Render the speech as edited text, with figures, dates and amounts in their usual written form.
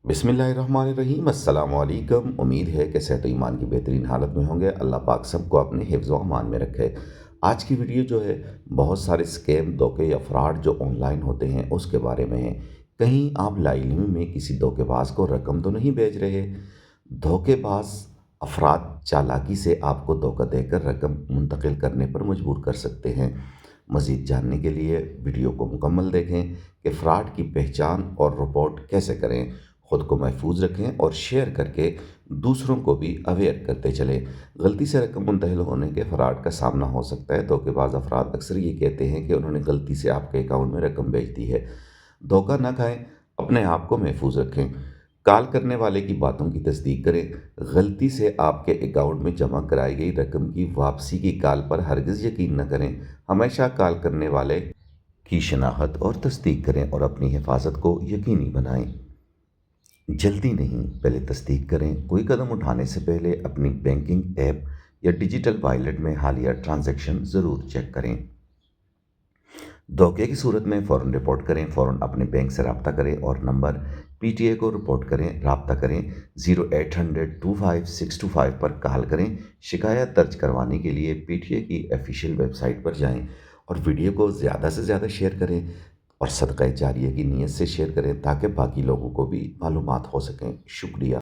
बिस्मिल्लाहिर्रहमानिर्रहीम अस्सलाम वालेकुम। उम्मीद है कि सेहत ईमान की बेहतरीन हालत में होंगे। अल्लाह पाक सबको अपने हिफ्ज़ व अमान में रखे। आज की वीडियो जो है बहुत सारे स्कैम, धोखे या फ्रॉड जो ऑनलाइन होते हैं उसके बारे में है। कहीं आप लाइलमी में किसी धोखेबाज को रकम तो नहीं भेज रहे। धोखेबाज अफराद चालाकी से आपको धोखा देकर रकम मुंतकिल करने पर मजबूर कर सकते हैं। मज़ीद जानने के लिए वीडियो को मुकम्मल देखें कि फ़्रॉड की पहचान और रिपोर्ट कैसे करें। ख़ुद को महफूज रखें और शेयर करके दूसरों को भी अवेयर करते चलें। गलती से रकम मुंतकिल होने के फ़्रॉड का सामना हो सकता है। धोखेबाज अफराद अक्सर ये कहते हैं कि उन्होंने गलती से आपके अकाउंट में रकम भेज दी है। धोखा न खाएं, अपने आप को महफूज रखें। कॉल करने वाले की बातों की तस्दीक करें। गलती से आपके अकाउंट में जमा कराई गई रकम की वापसी की कॉल पर हरगिज़ यकीन न करें। हमेशा कॉल करने वाले की शनाख्त और तस्दीक करें और अपनी हिफाजत को यकीनी बनाएं। जल्दी नहीं, पहले तस्दीक करें। कोई कदम उठाने से पहले अपनी बैंकिंग ऐप या डिजिटल वॉलेट में हालिया ट्रांजैक्शन ज़रूर चेक करें। धोखे की सूरत में फ़ौरन रिपोर्ट करें। फ़ौरन अपने बैंक से रब्ता करें और नंबर पीटीए को रिपोर्ट करें। रब्ता करें 0800-25-625 पर कॉल करें। शिकायत दर्ज करवाने के लिए पीटीए की ऑफिशियल वेबसाइट पर जाएं और वीडियो को ज़्यादा से ज़्यादा शेयर करें और सदका जारिया की नीयत से शेयर करें ताकि बाकी लोगों को भी मालूमात हो सकें। शुक्रिया।